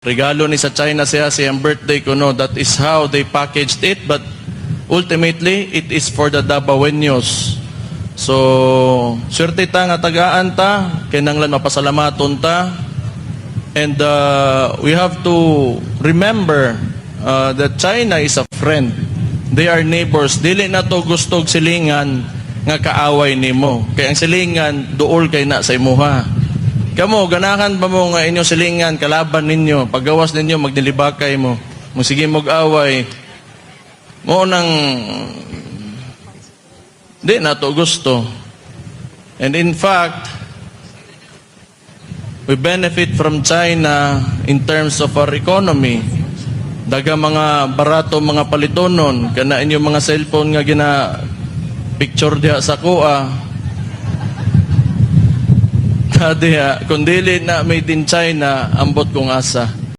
regalo ni sa China siyang birthday ko, no. That is how they packaged it, but ultimately, it is for the Dabawenyos. So, swerte ta nga tagaan ta, kinanglan mapasalamaton ta, and we have to remember that China is a friend. They are neighbors. Dili na to gustog silingan nga kaaway nimo. Kaya ang silingan, duol kay na sa imuha. Kamo, ganahan ba mo nga inyong silingan, kalaban ninyo, paggawas ninyo, magdilibakay mo, sige mag-away, mo nang di na to gusto. And in fact, we benefit from China in terms of our economy. Daga mga barato, mga palitonon, kana inyong mga cellphone nga gina picture diha sa kuha. Diha, kung dili na made in China, ambot kong asa.